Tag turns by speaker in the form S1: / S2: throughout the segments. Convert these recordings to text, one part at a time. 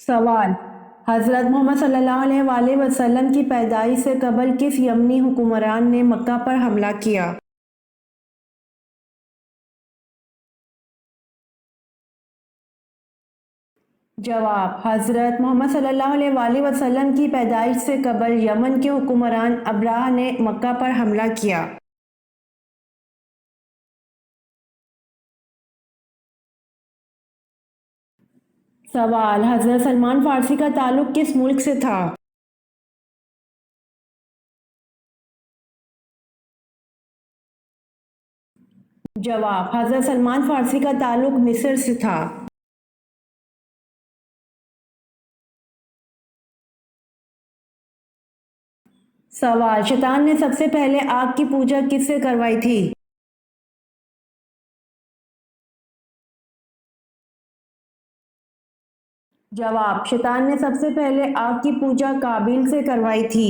S1: سوال: حضرت محمد صلی اللہ علیہ وآلہ وسلم کی پیدائش سے قبل کس یمنی حکمران نے مکہ پر حملہ کیا؟ جواب: حضرت محمد صلی اللہ علیہ وآلہ وسلم کی پیدائش سے قبل یمن کے حکمران ابراہ نے مکہ پر حملہ کیا۔ سوال: حضرت سلمان فارسی کا تعلق کس ملک سے تھا؟ جواب: حضرت سلمان فارسی کا تعلق مصر سے تھا۔ سوال: شیطان نے سب سے پہلے آگ کی پوجا کس سے کروائی تھی؟ جواب: شیطان نے سب سے پہلے آگ کی پوجا قابیل سے کروائی تھی۔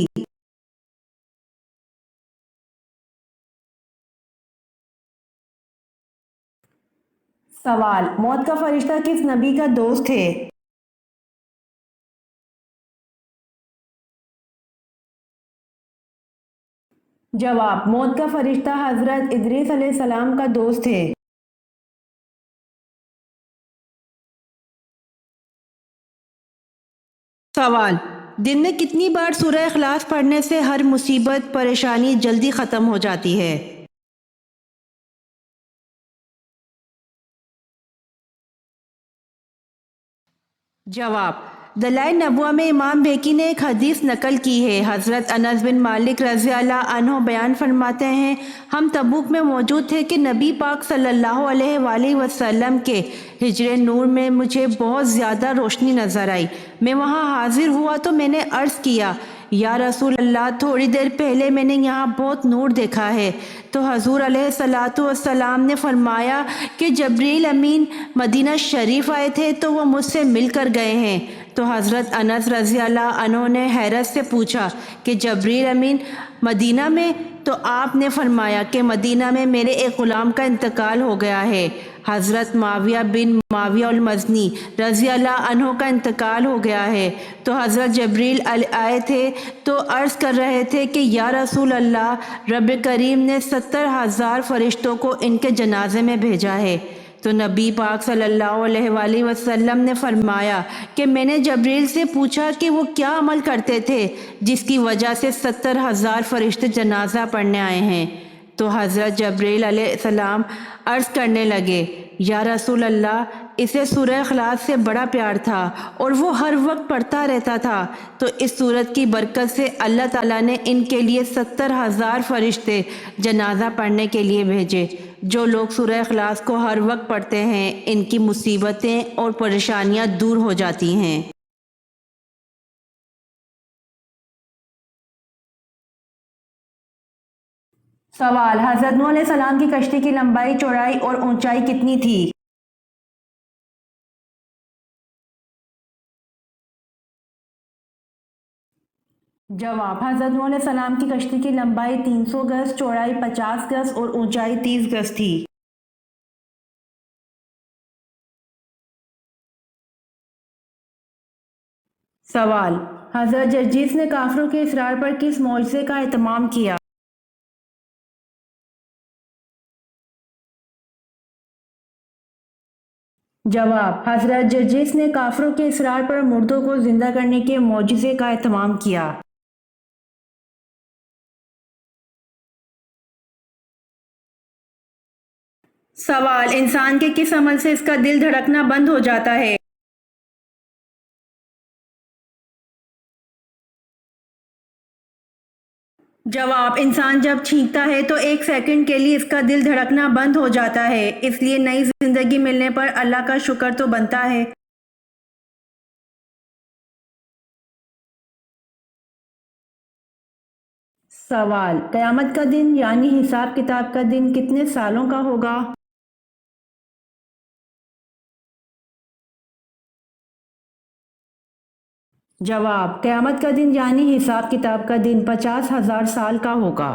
S1: سوال: موت کا فرشتہ کس نبی کا دوست تھے؟ جواب: موت کا فرشتہ حضرت ادریس علیہ السلام کا دوست تھے۔ سوال: دن میں کتنی بار سورہ اخلاص پڑھنے سے ہر مصیبت پریشانی جلدی ختم ہو جاتی ہے؟ جواب: دلائل نبوہ میں امام بیکی نے ایک حدیث نقل کی ہے۔ حضرت انس بن مالک رضی اللہ عنہ بیان فرماتے ہیں، ہم تبوک میں موجود تھے کہ نبی پاک صلی اللہ علیہ وآلہ وسلم کے حجر نور میں مجھے بہت زیادہ روشنی نظر آئی۔ میں وہاں حاضر ہوا تو میں نے عرض کیا، یا رسول اللہ، تھوڑی دیر پہلے میں نے یہاں بہت نور دیکھا ہے۔ تو حضور علیہ السلام نے فرمایا کہ جبریل امین مدینہ شریف آئے تھے تو وہ مجھ سے مل کر گئے ہیں۔ تو حضرت انس رضی اللہ عنہ نے حیرت سے پوچھا کہ جبریل امین مدینہ میں؟ تو آپ نے فرمایا کہ مدینہ میں میرے ایک غلام کا انتقال ہو گیا ہے۔ حضرت معاویہ بن معاویہ المزنی رضی اللہ عنہ کا انتقال ہو گیا ہے۔ تو حضرت جبریل آئے تھے تو عرض کر رہے تھے کہ یا رسول اللہ، رب کریم نے 70,000 فرشتوں کو ان کے جنازے میں بھیجا ہے۔ تو نبی پاک صلی اللہ علیہ وآلہ وسلم نے فرمایا کہ میں نے جبریل سے پوچھا کہ وہ کیا عمل کرتے تھے جس کی وجہ سے 70,000 فرشتے جنازہ پڑھنے آئے ہیں۔ تو حضرت جبریل علیہ السلام عرض کرنے لگے، یا رسول اللہ، اسے سورہ اخلاص سے بڑا پیار تھا اور وہ ہر وقت پڑھتا رہتا تھا، تو اس سورت کی برکت سے اللہ تعالیٰ نے ان کے لیے 70,000 فرشتے جنازہ پڑھنے کے لیے بھیجے۔ جو لوگ سورہ اخلاص کو ہر وقت پڑھتے ہیں ان کی مصیبتیں اور پریشانیاں دور ہو جاتی ہیں۔ سوال: حضرت نوح علیہ السلام کی کشتی کی لمبائی، چوڑائی اور اونچائی کتنی تھی؟ جواب: حضرت نوح علیہ السلام کی کشتی کی لمبائی 300 گز، چوڑائی 50 گز اور اونچائی 30 گز تھی۔ سوال: حضرت جرجیس نے کافروں کے اصرار پر کس معجزے کا اہتمام کیا؟ جواب: حضرت جرجیس نے کافروں کے اصرار پر مردوں کو زندہ کرنے کے معجزے کا اہتمام کیا۔ سوال: انسان کے کس عمل سے اس کا دل دھڑکنا بند ہو جاتا ہے؟ جواب: انسان جب چھینکتا ہے تو 1 سیکنڈ کے لیے اس کا دل دھڑکنا بند ہو جاتا ہے، اس لیے نئی زندگی ملنے پر اللہ کا شکر تو بنتا ہے۔ سوال: قیامت کا دن یعنی حساب کتاب کا دن کتنے سالوں کا ہوگا؟ جواب: قیامت کا دن یعنی حساب کتاب کا دن 50,000 سال کا ہوگا۔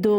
S1: 2,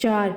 S1: 4,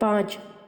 S1: 5,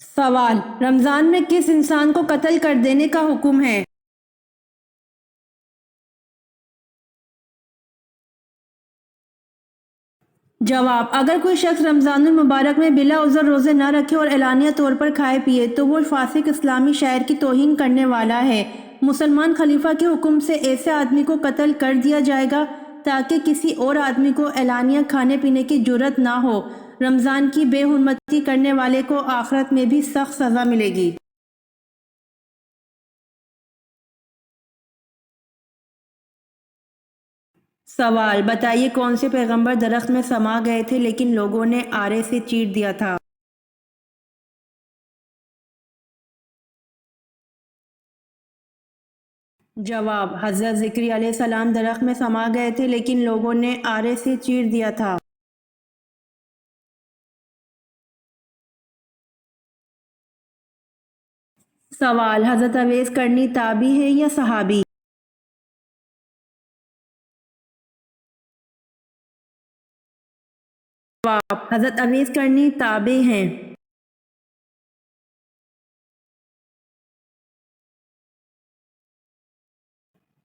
S1: سوال: رمضان میں کس انسان کو قتل کر دینے کا حکم ہے؟ جواب: اگر کوئی شخص رمضان المبارک میں بلا عذر روزے نہ رکھے اور اعلانیہ طور پر کھائے پیے تو وہ فاسق اسلامی شاعر کی توہین کرنے والا ہے۔ مسلمان خلیفہ کے حکم سے ایسے آدمی کو قتل کر دیا جائے گا تاکہ کسی اور آدمی کو اعلانیہ کھانے پینے کی جرأت نہ ہو۔ رمضان کی بے حرمتی کرنے والے کو آخرت میں بھی سخت سزا ملے گی۔ سوال: بتائیے کون سے پیغمبر درخت میں سما گئے تھے لیکن لوگوں نے آرے سے چیر دیا تھا؟ جواب: حضرت ذکری علیہ السلام درخت میں سما گئے تھے لیکن لوگوں نے آرے سے چیر دیا تھا۔ سوال: حضرت اویس کرنی تابعی ہے یا صحابی؟ جواب: حضرت اویس کرنی تابعی ہیں۔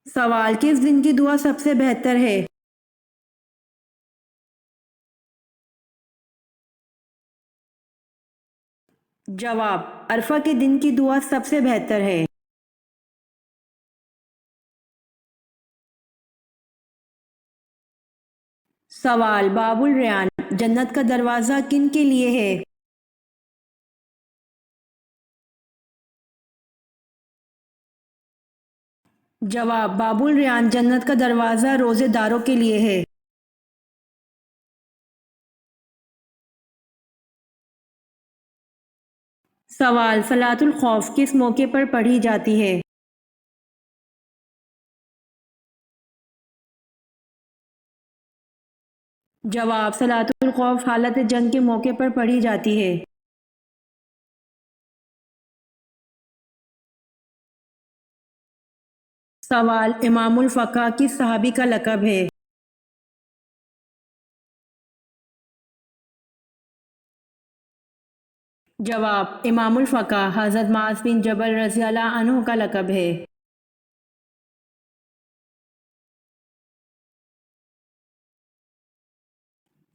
S1: سوال: کس دن کی دعا سب سے بہتر ہے؟ جواب: عرفہ کے دن کی دعا سب سے بہتر ہے۔ سوال: باب الریان جنت کا دروازہ کن کے لیے ہے؟ جواب: باب الریان جنت کا دروازہ روزے داروں کے لیے ہے۔ سوال: صلاۃ الخوف کس موقع پر پڑھی جاتی ہے؟ جواب: صلاۃ الخوف حالت جنگ کے موقع پر پڑھی جاتی ہے۔ سوال: امام الفقہ کس صحابی کا لقب ہے؟ جواب: امام الفقہ حضرت معاذ بن جبل رضی اللہ عنہ کا لقب ہے۔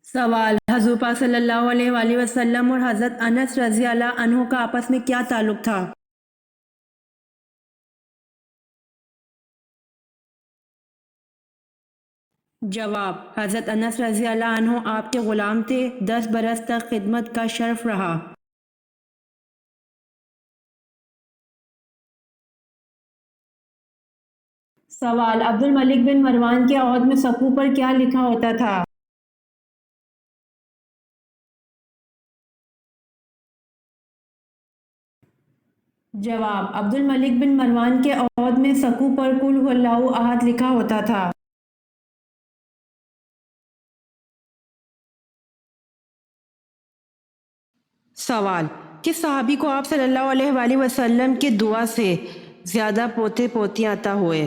S1: سوال: حضور پاک صلی اللہ علیہ وآلہ وسلم اور حضرت انس رضی اللہ عنہ کا آپس میں کیا تعلق تھا؟ جواب: حضرت انس رضی اللہ عنہ آپ کے غلام تھے، 10 برس تک خدمت کا شرف رہا۔ سوال: عبد الملک بن مروان کے عہد میں سقو پر کیا لکھا ہوتا تھا؟ جواب: عبد الملک بن مروان کے عہد میں سقو پر قل هو اللہ احد لکھا ہوتا تھا۔ سوال: کس صحابی کو آپ صلی اللہ علیہ وآلہ وسلم کی دعا سے زیادہ پوتے پوتیاں عطا ہوئے؟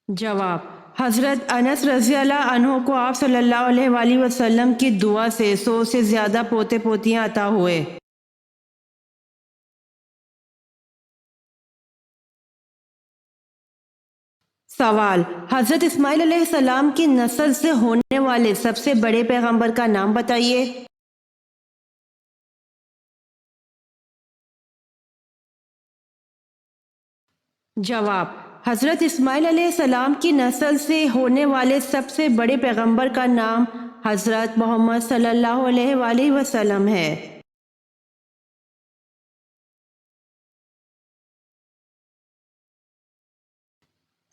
S1: جواب: حضرت انس رضی اللہ عنہ کو آپ صلی اللہ علیہ وآلہ وسلم کی دعا سے 100 سے زیادہ پوتے پوتیاں عطا ہوئے۔ سوال: حضرت اسماعیل علیہ السلام کی نسل سے ہونے والے سب سے بڑے پیغمبر کا نام بتائیے۔ جواب: حضرت اسماعیل علیہ السلام کی نسل سے ہونے والے سب سے بڑے پیغمبر کا نام حضرت محمد صلی اللہ علیہ وآلہ وسلم ہے۔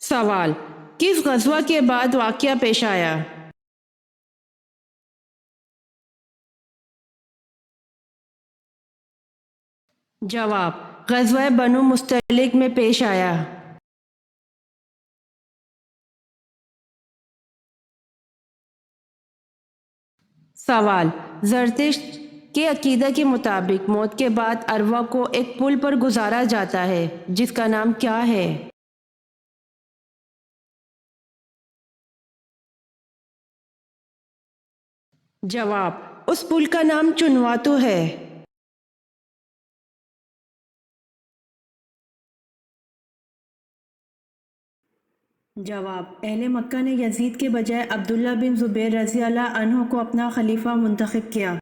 S1: سوال: کس غزوہ کے بعد واقعہ پیش آیا؟ جواب: غزوہ بنو مستلق میں پیش آیا۔ سوال: زرتشت کے عقیدہ کے مطابق موت کے بعد ارواح کو ایک پل پر گزارا جاتا ہے جس کا نام کیا ہے؟ جواب: اس پل کا نام چنواتو ہے۔ جواب: اہل مکہ نے یزید کے بجائے عبداللہ بن زبیر رضی اللہ عنہ کو اپنا خلیفہ منتخب کیا۔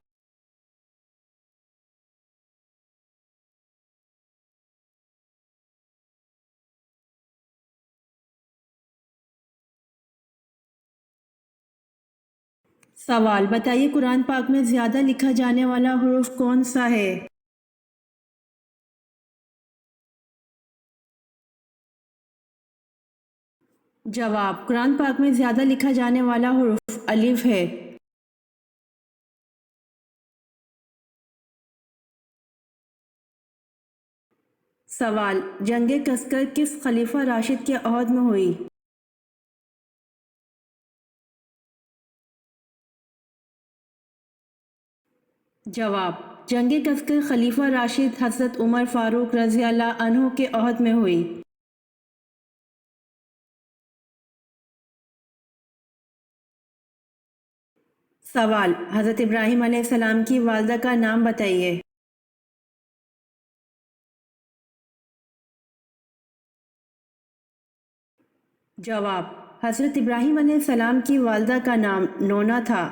S1: سوال: بتائیے قرآن پاک میں زیادہ لکھا جانے والا حرف کون سا ہے؟ جواب: قرآن پاک میں زیادہ لکھا جانے والا حرف الف ہے۔ سوال: جنگ کسکر کس خلیفہ راشد کے عہد میں ہوئی؟ جواب: جنگ کسکر خلیفہ راشد حضرت عمر فاروق رضی اللہ عنہ کے عہد میں ہوئی۔ سوال: حضرت ابراہیم علیہ السلام کی والدہ کا نام بتائیے۔ جواب: حضرت ابراہیم علیہ السلام کی والدہ کا نام نونا تھا۔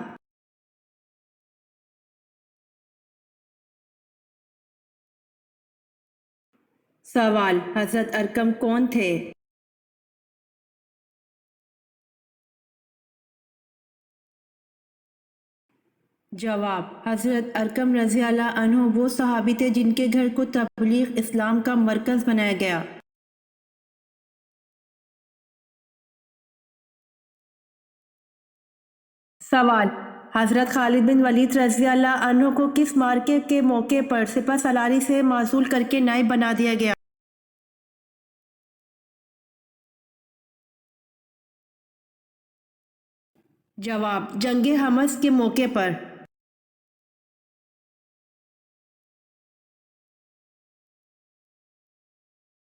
S1: سوال: حضرت ارقم کون تھے؟ جواب: حضرت ارقم رضی اللہ عنہ وہ صحابی تھے جن کے گھر کو تبلیغ اسلام کا مرکز بنایا گیا۔ سوال: حضرت خالد بن ولید رضی اللہ عنہ کو کس معرکے کے موقع پر سپہ سالاری سے معزول کر کے نائب بنا دیا گیا؟ جواب: جنگ حمص کے موقع پر۔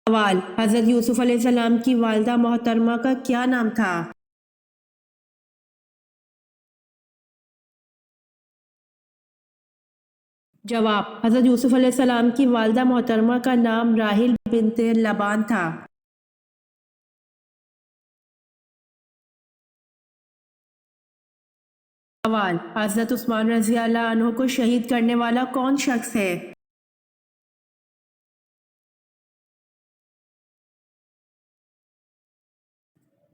S1: سوال: حضرت یوسف علیہ السلام کی والدہ محترمہ کا کیا نام تھا؟ جواب: حضرت یوسف علیہ السلام کی والدہ محترمہ کا نام راحیل بنت لبان تھا۔ سوال: حضرت عثمان رضی اللہ عنہ کو شہید کرنے والا کون شخص ہے؟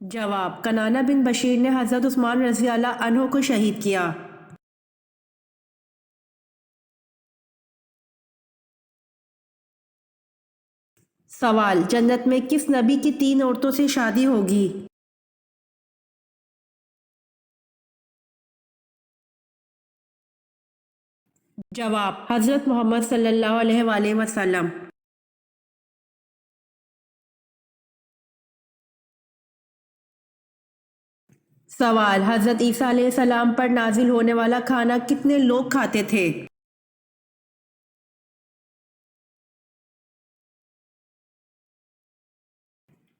S1: جواب: کنانہ بن بشیر نے حضرت عثمان رضی اللہ عنہ کو شہید کیا۔ سوال: جنت میں کس نبی کی 3 عورتوں سے شادی ہوگی؟ جواب: حضرت محمد صلی اللہ علیہ وآلہ وسلم۔ سوال: حضرت عیسیٰ علیہ السلام پر نازل ہونے والا کھانا کتنے لوگ کھاتے تھے؟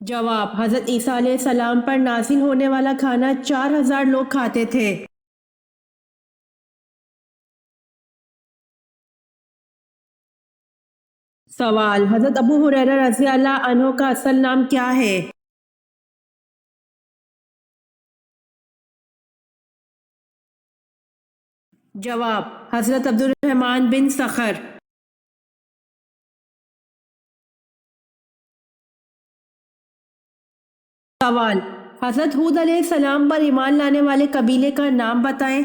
S1: جواب: حضرت عیسیٰ علیہ السلام پر نازل ہونے والا کھانا 4000 لوگ کھاتے تھے۔ سوال: حضرت ابو ہریرہ رضی اللہ عنہ کا اصل نام کیا ہے؟ جواب: حضرت عبد الرحمن بن صخر۔ سوال: حضرت ہود علیہ السلام پر ایمان لانے والے قبیلے کا نام بتائیں۔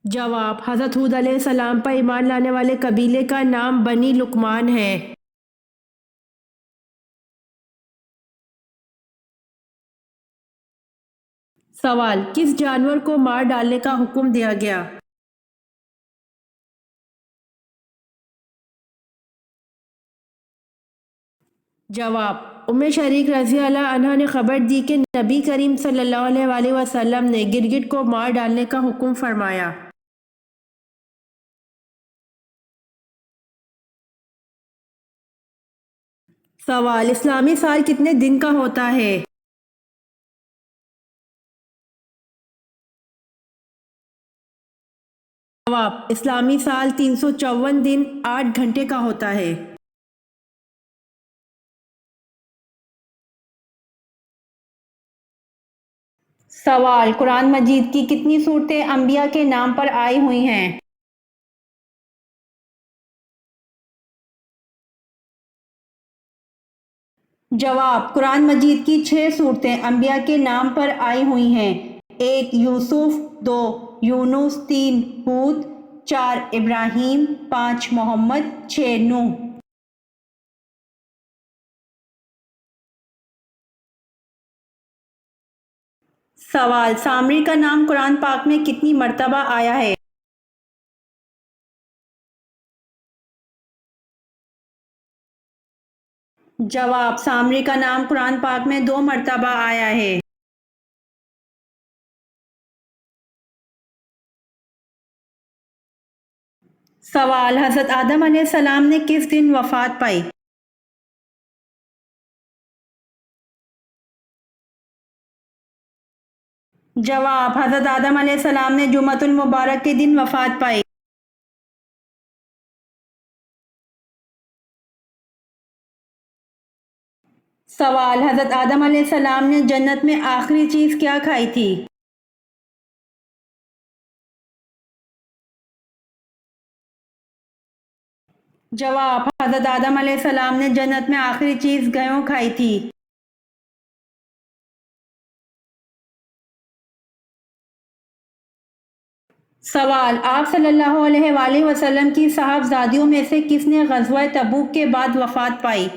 S1: جواب: حضرت ہود علیہ السلام پر ایمان لانے والے قبیلے کا نام بنی لقمان ہے۔ سوال: کس جانور کو مار ڈالنے کا حکم دیا گیا؟ جواب: ام شریک رضی اللہ عنہا نے خبر دی کہ نبی کریم صلی اللہ علیہ وآلہ وسلم نے گرگٹ کو مار ڈالنے کا حکم فرمایا۔ سوال: اسلامی سال کتنے دن کا ہوتا ہے؟ جواب: اسلامی سال 354 دن 8 گھنٹے کا ہوتا ہے۔ سوال: قرآن مجید کی کتنی صورتیں انبیاء کے نام پر آئی ہوئی ہیں؟ جواب: قرآن مجید کی 6 صورتیں انبیاء کے نام پر آئی ہوئی ہیں۔ 1 یوسف، 2 یونس، 3 ہود، 4 ابراہیم، 5 محمد، 6 نوح۔ سوال: سامری کا نام قرآن پاک میں کتنی مرتبہ آیا ہے؟ جواب: سامری کا نام قرآن پاک میں 2 مرتبہ آیا ہے۔ سوال: حضرت آدم علیہ السلام نے کس دن وفات پائی؟ جواب: حضرت آدم علیہ السلام نے جمعۃ المبارک کے دن وفات پائی۔ سوال: حضرت آدم علیہ السلام نے جنت میں آخری چیز کیا کھائی تھی؟ جواب: حضرت آدم علیہ السلام نے جنت میں آخری چیز گیہوں کھائی تھی۔ سوال: آپ صلی اللہ علیہ وآلہ وسلم کی صاحبزادیوں میں سے کس نے غزوہ تبوک کے بعد وفات پائی؟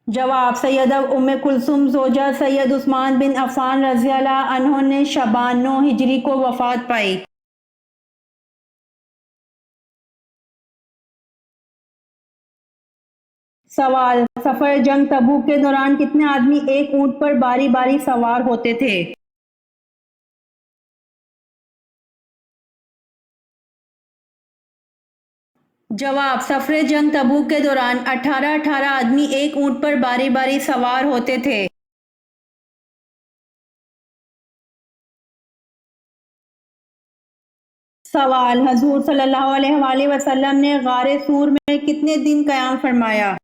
S1: جواب: سیدہ ام کلثوم زوجہ سید عثمان بن عفان رضی اللہ عنہ نے شعبان 9 ہجری کو وفات پائی۔ سوال: سفر جنگ تبوک کے دوران کتنے آدمی ایک اونٹ پر باری باری سوار ہوتے تھے؟ جواب: سفر جنگ تبوک کے دوران 18 آدمی ایک اونٹ پر باری باری سوار ہوتے تھے۔ سوال: حضور صلی اللہ علیہ وآلہ وسلم نے غار سور میں کتنے دن قیام فرمایا؟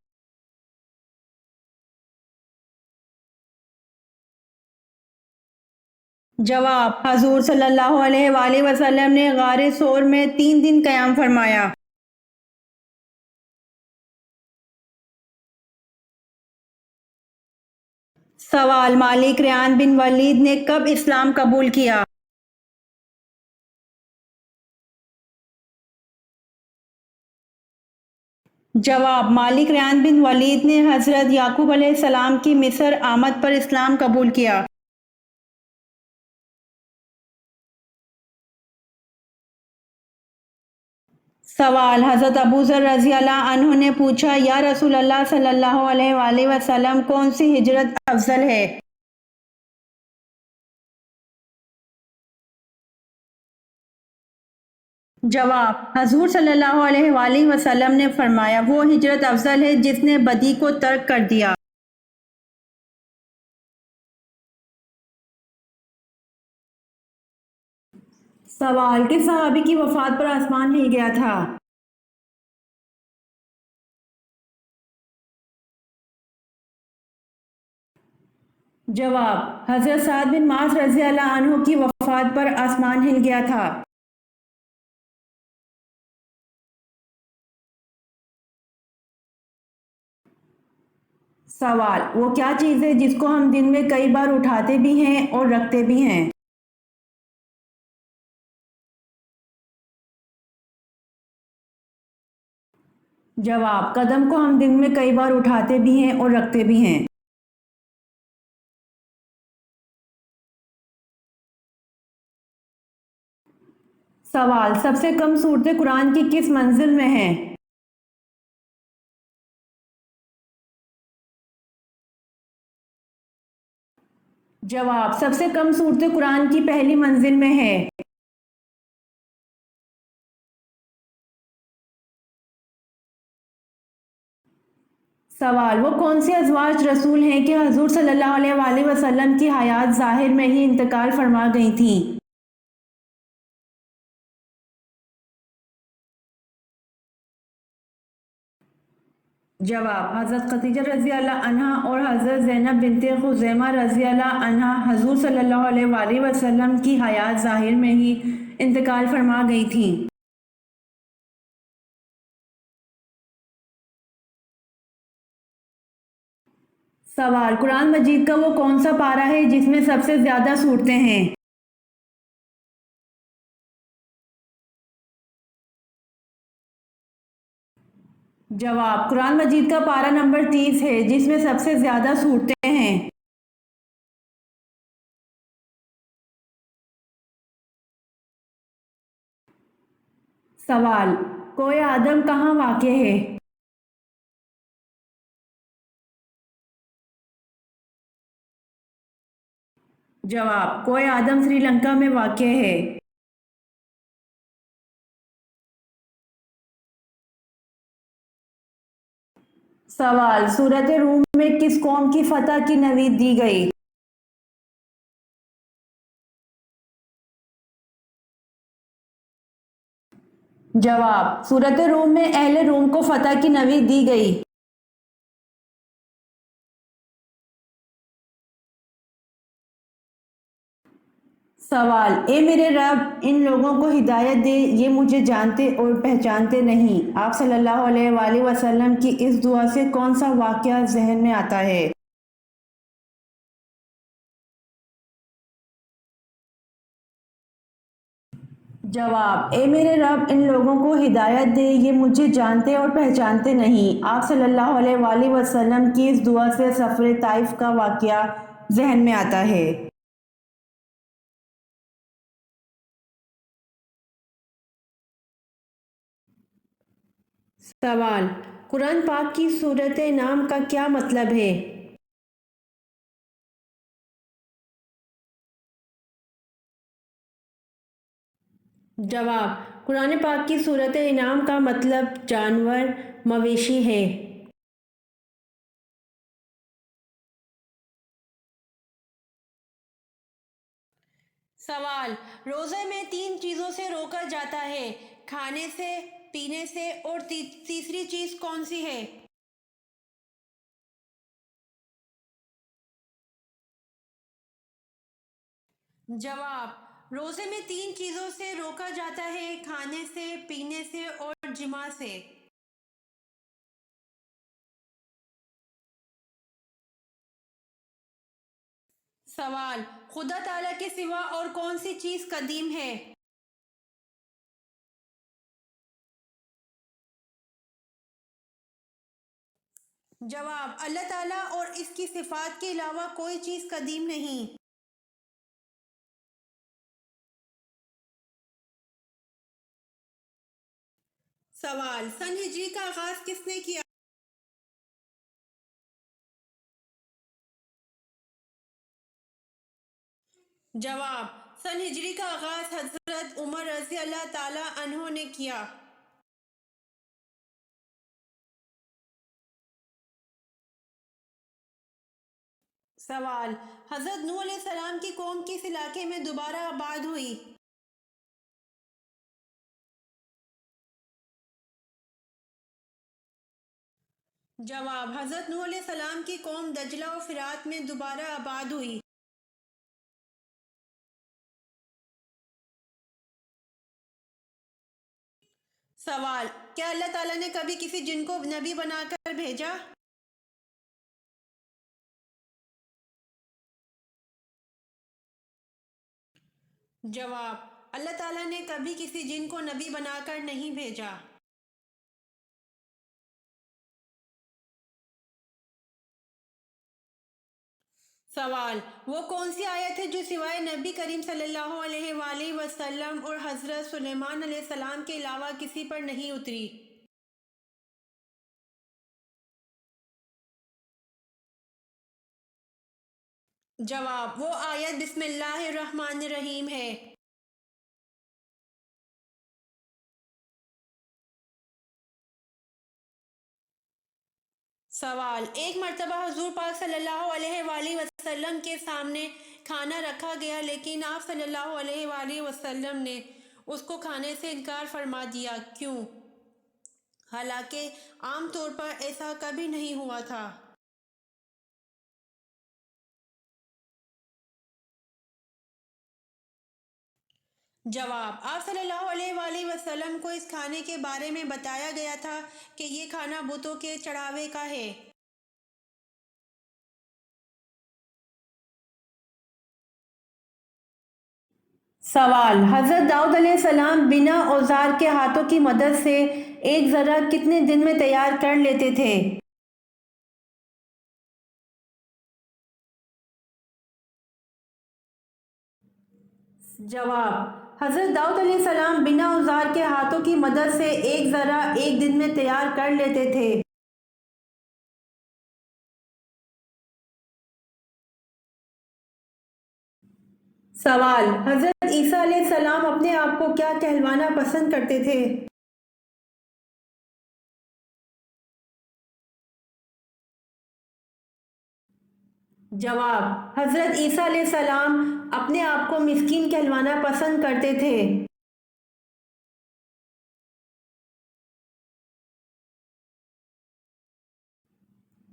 S1: جواب: حضور صلی اللہ علیہ وآلہ وسلم نے غار سور میں 3 دن قیام فرمایا۔ سوال: مالک ریان بن ولید نے کب اسلام قبول کیا؟ جواب: مالک ریان بن ولید نے حضرت یعقوب علیہ السلام کی مصر آمد پر اسلام قبول کیا۔ سوال: حضرت ابو ذر رضی اللہ عنہ نے پوچھا، یا رسول اللہ صلی اللہ علیہ وآلہ وسلم، کون سی ہجرت افضل ہے؟ جواب: حضور صلی اللہ علیہ وآلہ وسلم نے فرمایا، وہ ہجرت افضل ہے جس نے بدی کو ترک کر دیا۔ سوال: کس صحابی کی وفات پر آسمان ہل گیا تھا؟ جواب: حضرت سعد بن معاذ رضی اللہ عنہ کی وفات پر آسمان ہل گیا تھا۔ سوال: وہ کیا چیز ہے جس کو ہم دن میں کئی بار اٹھاتے بھی ہیں اور رکھتے بھی ہیں؟ جواب: قدم کو ہم دن میں کئی بار اٹھاتے بھی ہیں اور رکھتے بھی ہیں۔ سوال: سب سے کم صورتیں قرآن کی کس منزل میں ہیں؟ جواب: سب سے کم صورتیں قرآن کی پہلی منزل میں ہے۔ سوال: وہ کون سے ازواج رسول ہیں کہ حضور صلی اللہ علیہ وآلہ وسلم کی حیات ظاہر میں ہی انتقال فرما گئی تھیں؟ جواب: حضرت خدیجہ رضی اللہ عنہا اور حضرت زینب بنت خزیمہ رضی اللہ عنہا حضور صلی اللہ علیہ وآلہ وسلم کی حیات ظاہر میں ہی انتقال فرما گئی تھیں۔ سوال: قرآن مجید کا وہ کون سا پارہ ہے جس میں سب سے زیادہ صورتیں ہیں؟ جواب: قرآن مجید کا پارہ نمبر 30 ہے جس میں سب سے زیادہ صورتیں ہیں۔ سوال: کوہ آدم کہاں واقع ہے؟ جواب: کوہ آدم سری لنکا میں واقع ہے۔ سوال: سورۃ روم میں کس قوم کی فتح کی نوید دی گئی؟ جواب: سورۃ روم میں اہل روم کو فتح کی نوید دی گئی۔ سوال: اے میرے رب، ان لوگوں کو ہدایت دے، یہ مجھے جانتے اور پہچانتے نہیں۔ آپ صلی اللہ علیہ وآلہ وسلم کی اس دعا سے کون سا واقعہ ذہن میں آتا ہے؟ جواب: اے میرے رب، ان لوگوں کو ہدایت دے، یہ مجھے جانتے اور پہچانتے نہیں۔ آپ صلی اللہ علیہ وآلہ وسلم کی اس دعا سے سفر طائف کا واقعہ ذہن میں آتا ہے۔ سوال: قرآن پاک کی سورۃ نام کا کیا مطلب ہے؟ جواب: قرآن پاک کی سورۃ انعام کا مطلب جانور، مویشی ہے۔ سوال: روزے میں 3 چیزوں سے روکا جاتا ہے، کھانے سے، پینے سے اور تیسری چیز کون سی ہے؟ جواب: روزے میں 3 چیزوں سے روکا جاتا ہے، کھانے سے، پینے سے اور جماع سے۔ سوال: خدا تعالیٰ کے سوا اور کون سی چیز قدیم ہے؟ جواب: اللہ تعالیٰ اور اس کی صفات کے علاوہ کوئی چیز قدیم نہیں۔ سوال: سن ہجری کا آغاز کس نے کیا؟ جواب: سن ہجری کا آغاز حضرت عمر رضی اللہ تعالی عنہ نے کیا۔ سوال: حضرت نوح علیہ السلام کی قوم کس علاقے میں دوبارہ آباد ہوئی؟ جواب: حضرت نوح علیہ السلام کی قوم دجلہ و فرات میں دوبارہ آباد ہوئی۔ سوال: کیا اللہ تعالیٰ نے کبھی کسی جن کو نبی بنا کر بھیجا؟ جواب: اللہ تعالیٰ نے کبھی کسی جن کو نبی بنا کر نہیں بھیجا۔ سوال: وہ کون سی آیت ہے جو سوائے نبی کریم صلی اللہ علیہ وآلہ وسلم اور حضرت سلیمان علیہ السلام کے علاوہ کسی پر نہیں اتری؟ جواب: وہ آیت بسم اللہ الرحمن الرحیم ہے۔ سوال: ایک مرتبہ حضور پاک صلی اللہ علیہ وآلہ وسلم کے سامنے کھانا رکھا گیا، لیکن آپ صلی اللہ علیہ وآلہ وسلم نے اس کو کھانے سے انکار فرما دیا، کیوں؟ حالانکہ عام طور پر ایسا کبھی نہیں ہوا تھا۔ جواب: آپ صلی اللہ علیہ وآلہ وسلم کو اس کھانے کے بارے میں بتایا گیا تھا کہ یہ کھانا بتوں کے چڑھاوے کا ہے۔ سوال: حضرت داؤد علیہ السلام بنا اوزار کے ہاتھوں کی مدد سے ایک ذرہ کتنے دن میں تیار کر لیتے تھے؟ جواب: حضرت داؤد علیہ السلام بنا اوزار کے ہاتھوں کی مدد سے ایک ذرہ ایک دن میں تیار کر لیتے تھے۔ سوال: حضرت عیسیٰ علیہ السلام اپنے آپ کو کیا کہلوانا پسند کرتے تھے؟ جواب: حضرت عیسیٰ علیہ السلام اپنے آپ کو مسکین کہلوانا پسند کرتے تھے۔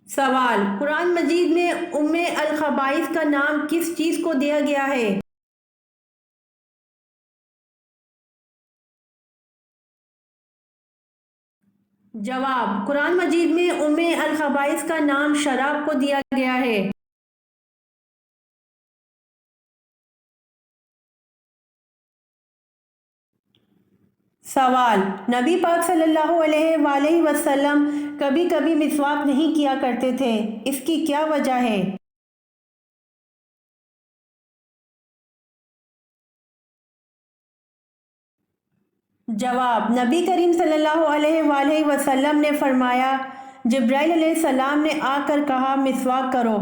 S1: سوال: قرآن مجید میں الخبائث کا نام کس چیز کو دیا گیا ہے؟ جواب: قرآن مجید میں الخبائث کا نام شراب کو دیا گیا ہے۔ سوال: نبی پاک صلی اللہ علیہ وآلہ وسلم کبھی کبھی مسواک نہیں کیا کرتے تھے، اس کی کیا وجہ ہے؟ جواب: نبی کریم صلی اللہ علیہ وآلہ وسلم نے فرمایا، جبرائیل علیہ السلام نے آ کر کہا مسواک کرو،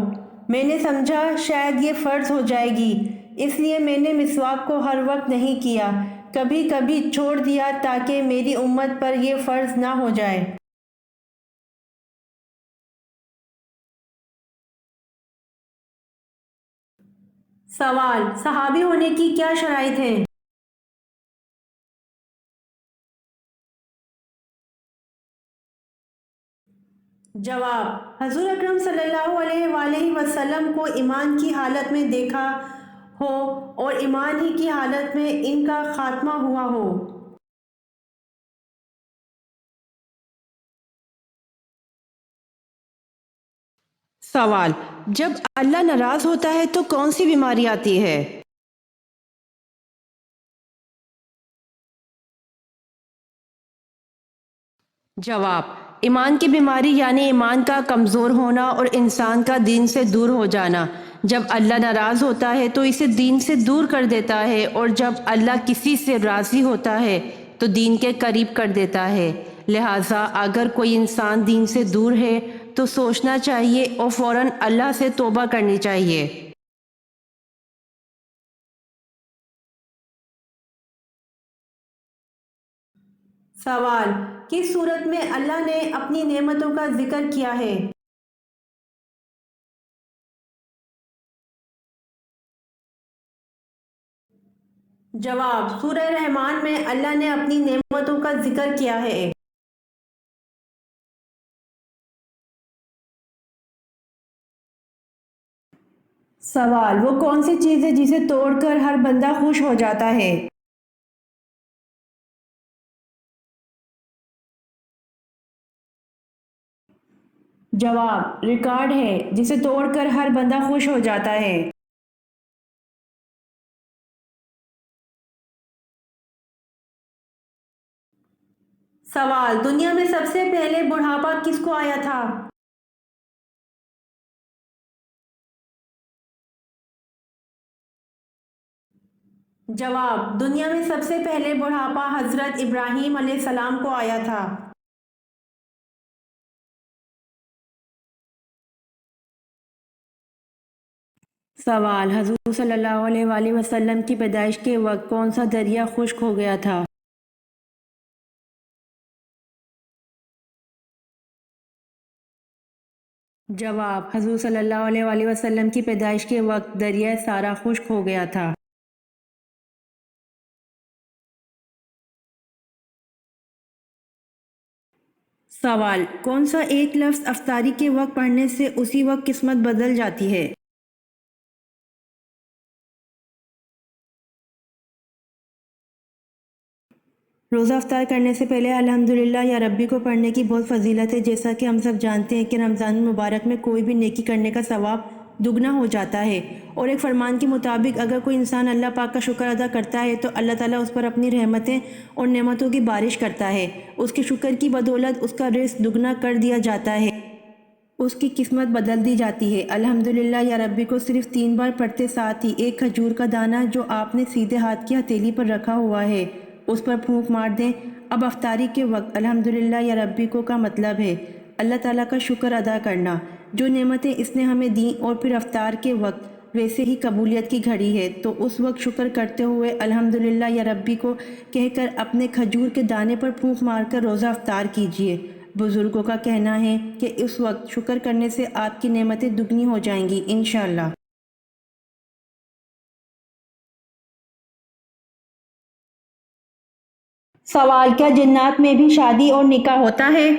S1: میں نے سمجھا شاید یہ فرض ہو جائے گی، اس لیے میں نے مسواک کو ہر وقت نہیں کیا، کبھی کبھی چھوڑ دیا تاکہ میری امت پر یہ فرض نہ ہو جائے۔ سوال: صحابی ہونے کی کیا شرائط ہیں؟ جواب: حضور اکرم صلی اللہ علیہ وآلہ وسلم کو ایمان کی حالت میں دیکھا ہو اور ایمان ہی کی حالت میں ان کا خاتمہ ہوا ہو۔ سوال: جب اللہ ناراض ہوتا ہے تو کون سی بیماری آتی ہے؟ جواب: ایمان کی بیماری یعنی ایمان کا کمزور ہونا اور انسان کا دین سے دور ہو جانا۔ جب اللہ ناراض ہوتا ہے تو اسے دین سے دور کر دیتا ہے، اور جب اللہ کسی سے راضی ہوتا ہے تو دین کے قریب کر دیتا ہے۔ لہٰذا اگر کوئی انسان دین سے دور ہے تو سوچنا چاہیے اور فوراً اللہ سے توبہ کرنی چاہیے۔ سوال: کس صورت میں اللہ نے اپنی نعمتوں کا ذکر کیا ہے؟ جواب: سورہ رحمان میں اللہ نے اپنی نعمتوں کا ذکر کیا ہے۔ سوال: وہ کون سی چیز ہے جسے توڑ کر ہر بندہ خوش ہو جاتا ہے؟ جواب: ریکارڈ ہے جسے توڑ کر ہر بندہ خوش ہو جاتا ہے۔ سوال: دنیا میں سب سے پہلے بڑھاپا کس کو آیا تھا؟ جواب: دنیا میں سب سے پہلے بڑھاپا حضرت ابراہیم علیہ السلام کو آیا تھا۔ سوال: حضور صلی اللہ علیہ وآلہ وسلم کی پیدائش کے وقت کون سا دریا خشک ہو گیا تھا؟ جواب: حضور صلی اللہ علیہ وآلہ وسلم کی پیدائش کے وقت دریائے سارا خشک ہو گیا تھا۔ سوال: کون سا ایک لفظ افطاری کے وقت پڑھنے سے اسی وقت قسمت بدل جاتی ہے؟ روزہ افطار کرنے سے پہلے الحمدللہ یا ربی کو پڑھنے کی بہت فضیلت ہے، جیسا کہ ہم سب جانتے ہیں کہ رمضان المبارک میں کوئی بھی نیکی کرنے کا ثواب دگنا ہو جاتا ہے، اور ایک فرمان کے مطابق اگر کوئی انسان اللہ پاک کا شکر ادا کرتا ہے تو اللہ تعالیٰ اس پر اپنی رحمتیں اور نعمتوں کی بارش کرتا ہے، اس کے شکر کی بدولت اس کا رزق دگنا کر دیا جاتا ہے، اس کی قسمت بدل دی جاتی ہے۔ الحمدللہ یا ربی کو صرف 3 بار پڑھتے ساتھ ہی ایک کھجور کا دانہ جو آپ نے سیدھے ہاتھ کی ہتھیلی پر رکھا ہوا ہے اس پر پھونک مار دیں۔ اب افطاری کے وقت الحمدللہ یا ربی کو کا مطلب ہے اللہ تعالیٰ کا شکر ادا کرنا، جو نعمتیں اس نے ہمیں دیں، اور پھر افطار کے وقت ویسے ہی قبولیت کی گھڑی ہے تو اس وقت شکر کرتے ہوئے الحمدللہ یا ربی کو کہہ کر اپنے کھجور کے دانے پر پھونک مار کر روزہ افطار کیجیے۔ بزرگوں کا کہنا ہے کہ اس وقت شکر کرنے سے آپ کی نعمتیں دگنی ہو جائیں گی انشاءاللہ۔ سوال: کیا جنات میں بھی شادی اور نکاح ہوتا ہے؟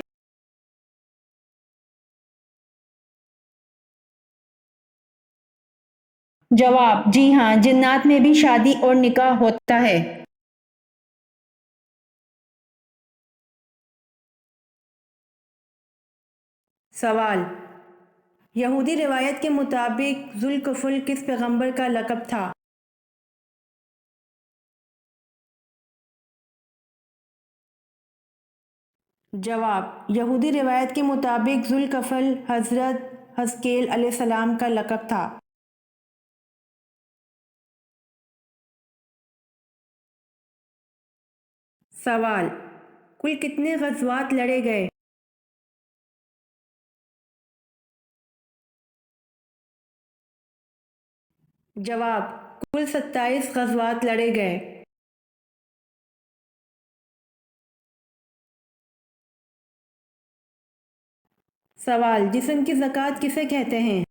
S1: جواب: جی ہاں، جنات میں بھی شادی اور نکاح ہوتا ہے۔ سوال: یہودی روایت کے مطابق ذوالکفل کس پیغمبر کا لقب تھا؟ جواب: یہودی روایت کے مطابق ذوالکفل حضرت حزقیل علیہ السلام کا لقب تھا۔ سوال: کل کتنے غزوات لڑے گئے؟ جواب: کل 27 غزوات لڑے گئے۔ سوال: جسم کی زکوٰۃ کسے کہتے ہیں؟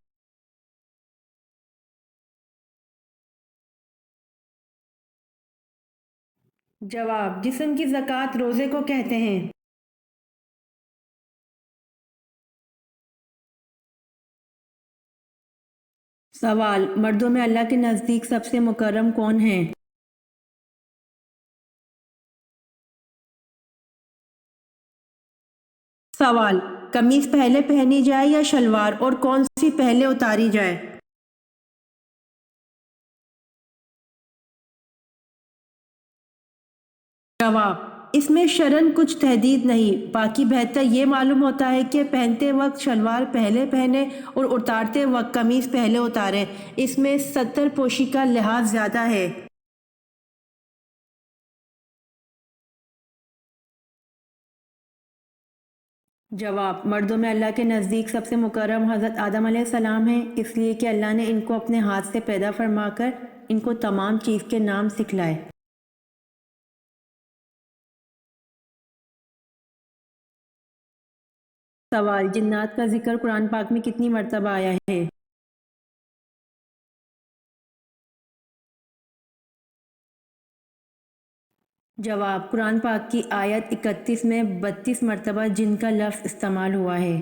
S1: جواب: جسم کی زکوٰۃ روزے کو کہتے ہیں۔ سوال: مردوں میں اللہ کے نزدیک سب سے مکرم کون ہیں؟ سوال: قمیص پہلے پہنی جائے یا شلوار، اور کون سی پہلے اتاری جائے؟ جواب: اس میں شرعاً کچھ تحدید نہیں، باقی بہتر یہ معلوم ہوتا ہے کہ پہنتے وقت شلوار پہلے پہنے اور اتارتے وقت قمیص پہلے اتاریں، اس میں ستر پوشی کا لحاظ زیادہ ہے۔ جواب: مردوں میں اللہ کے نزدیک سب سے مکرم حضرت آدم علیہ السلام ہیں، اس لیے کہ اللہ نے ان کو اپنے ہاتھ سے پیدا فرما کر ان کو تمام چیز کے نام سکھلائے۔ سوال: جنات کا ذکر قرآن پاک میں کتنی مرتبہ آیا ہے؟ جواب: قرآن پاک کی آیت 31 میں 32 مرتبہ جن کا لفظ استعمال ہوا ہے۔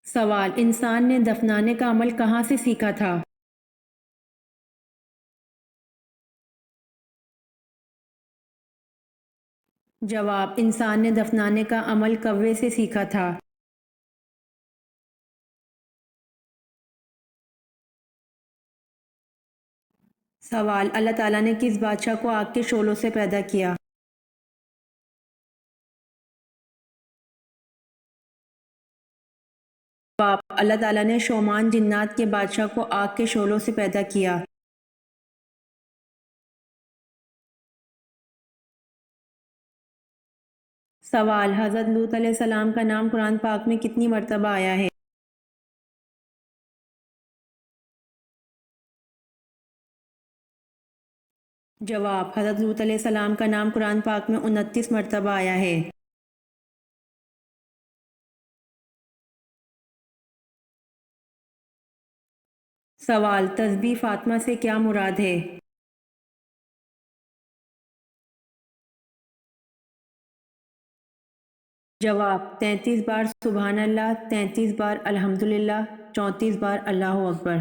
S1: سوال: انسان نے دفنانے کا عمل کہاں سے سیکھا تھا؟ جواب: انسان نے دفنانے کا عمل کوے سے سیکھا تھا۔ سوال: اللہ تعالیٰ نے کس بادشاہ کو آگ کے شعلوں سے پیدا کیا؟ جواب: اللہ تعالیٰ نے شومان جنات کے بادشاہ کو آگ کے شعلوں سے پیدا کیا۔ سوال: حضرت لوط علیہ السلام کا نام قرآن پاک میں کتنی مرتبہ آیا ہے؟ جواب: حضرت لوط علیہ السلام کا نام قرآن پاک میں 29 مرتبہ آیا ہے۔ سوال: تسبیح فاطمہ سے کیا مراد ہے؟ جواب: 33 بار سبحان اللہ، 33 بار الحمدللہ، 34 بار اللہ اکبر۔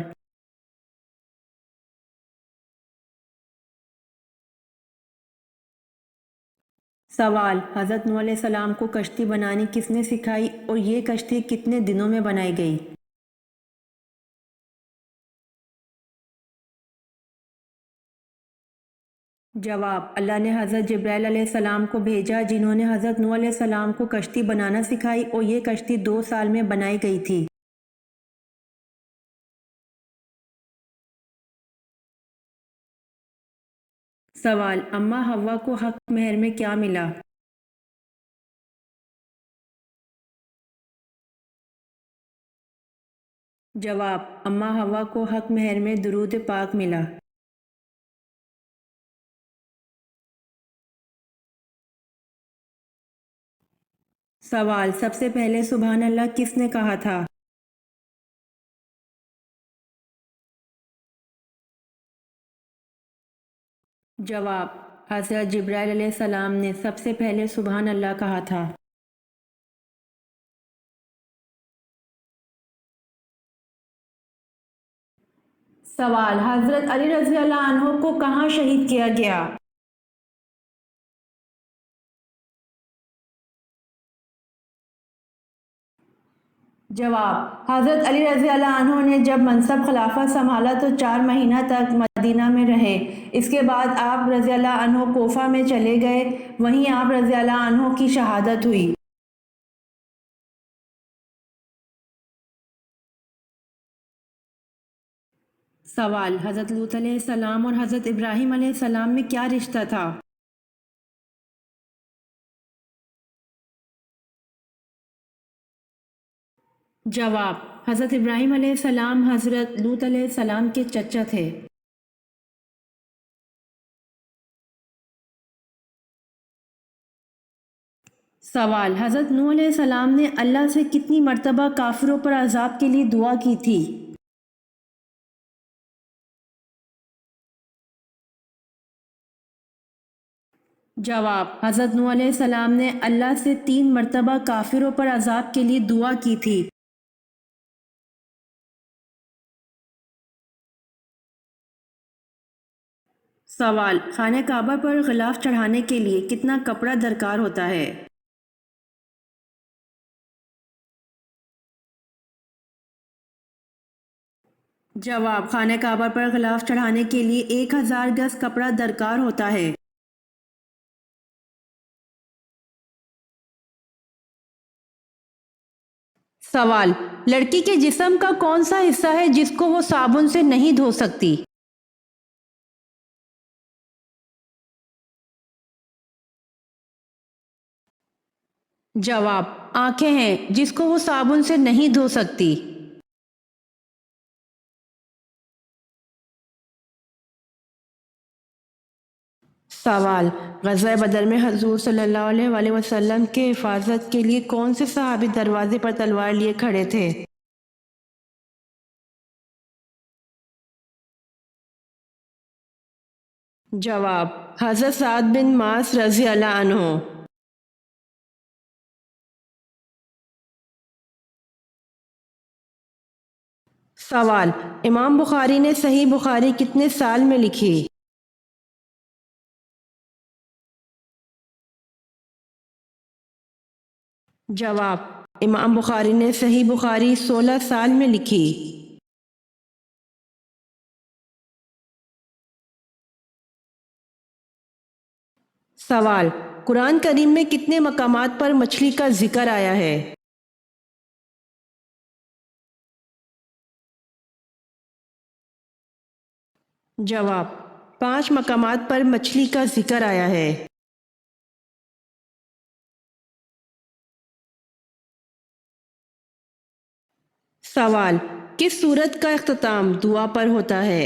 S1: سوال: حضرت نوح علیہ السلام کو کشتی بنانی کس نے سکھائی اور یہ کشتی کتنے دنوں میں بنائی گئی؟ جواب: اللہ نے حضرت جبرائیل علیہ السلام کو بھیجا جنہوں نے حضرت نوح علیہ السلام کو کشتی بنانا سکھائی اور یہ کشتی 2 سال میں بنائی گئی تھی۔ سوال: اماں حوا کو حق مہر میں کیا ملا؟ جواب: اماں حوا کو حق مہر میں درود پاک ملا۔ سوال: سب سے پہلے سبحان اللہ کس نے کہا تھا؟ جواب: حضرت جبرائیل علیہ السلام نے سب سے پہلے سبحان اللہ کہا تھا۔ سوال: حضرت علی رضی اللہ عنہ کو کہاں شہید کیا گیا؟ جواب: حضرت علی رضی اللہ عنہ نے جب منصب خلافت سنبھالا تو 4 مہینہ تک مدینہ میں رہے۔ اس کے بعد آپ رضی اللہ عنہ کوفہ میں چلے گئے، وہیں آپ رضی اللہ عنہ کی شہادت ہوئی۔ سوال: حضرت لوط علیہ السلام اور حضرت ابراہیم علیہ السلام میں کیا رشتہ تھا؟ جواب: حضرت ابراہیم علیہ السلام حضرت لوط علیہ السلام کے چچا تھے۔ سوال: حضرت نوح علیہ السلام نے اللہ سے کتنی مرتبہ کافروں پر عذاب کے لیے دعا کی تھی؟ جواب: حضرت نوح علیہ السلام نے اللہ سے 3 مرتبہ کافروں پر عذاب کے لیے دعا کی تھی۔ سوال: خانہ کعبہ پر غلاف چڑھانے کے لیے کتنا کپڑا درکار ہوتا ہے؟ جواب: خانہ کعبہ پر غلاف چڑھانے کے لیے 1000 گز کپڑا درکار ہوتا ہے۔ سوال: لڑکی کے جسم کا کون سا حصہ ہے جس کو وہ صابن سے نہیں دھو سکتی؟ جواب: آنکھیں ہیں جس کو وہ صابن سے نہیں دھو سکتی۔ سوال: غزوہ بدر میں حضور صلی اللہ علیہ وآلہ وسلم کے حفاظت کے لیے کون سے صحابی دروازے پر تلوار لیے کھڑے تھے؟ جواب: حضرت سعد بن معاذ رضی اللہ عنہ۔ سوال: امام بخاری نے صحیح بخاری کتنے سال میں لکھی؟ جواب: امام بخاری نے صحیح بخاری 16 سال میں لکھی۔ سوال: قرآن کریم میں کتنے مقامات پر مچھلی کا ذکر آیا ہے؟ جواب: 5 مقامات پر مچھلی کا ذکر آیا ہے۔ سوال: کس سورت کا اختتام دعا پر ہوتا ہے؟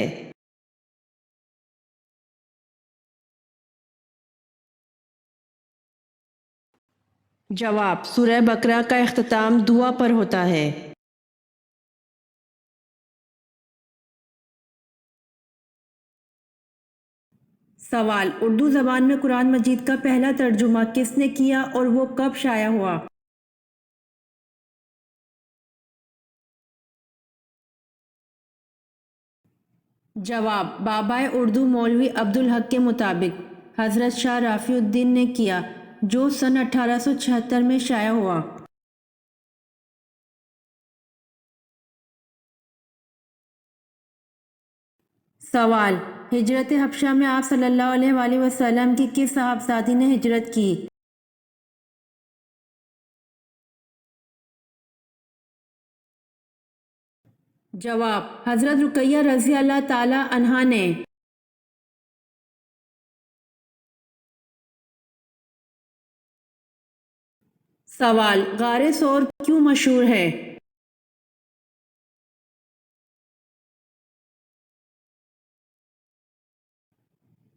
S1: جواب: سورہ بقرہ کا اختتام دعا پر ہوتا ہے۔ سوال: اردو زبان میں قرآن مجید کا پہلا ترجمہ کس نے کیا اور وہ کب شائع ہوا؟ جواب: بابائے اردو مولوی عبدالحق کے مطابق حضرت شاہ رافع الدین نے کیا، جو سن 1876 میں شائع ہوا۔ سوال: ہجرت حبشہ میں آپ صلی اللہ علیہ وآلہ وسلم کی کس صاحبزادی نے ہجرت کی؟ جواب: حضرت رقیہ رضی اللہ تعالی عنہا نے۔ سوال: غار ثور کیوں مشہور ہے؟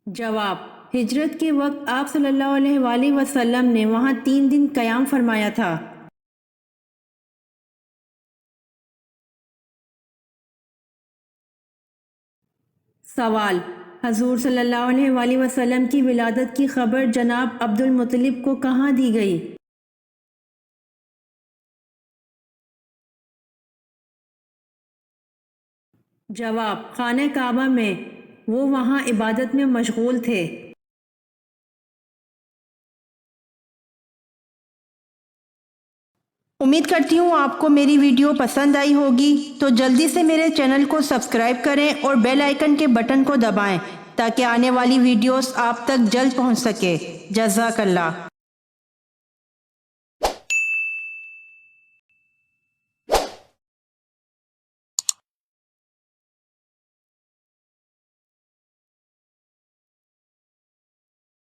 S1: جواب: ہجرت کے وقت آپ صلی اللہ علیہ وآلہ وسلم نے وہاں 3 دن قیام فرمایا تھا۔ سوال: حضور صلی اللہ علیہ وآلہ وسلم کی ولادت کی خبر جناب عبد المطلب کو کہاں دی گئی؟ جواب: خانہ کعبہ میں، وہ وہاں عبادت میں مشغول تھے۔ امید کرتی ہوں آپ کو میری ویڈیو پسند آئی ہوگی، تو جلدی سے میرے چینل کو سبسکرائب کریں اور بیل آئیکن کے بٹن کو دبائیں تاکہ آنے والی ویڈیوز آپ تک جلد پہنچ سکے۔ جزاک اللہ۔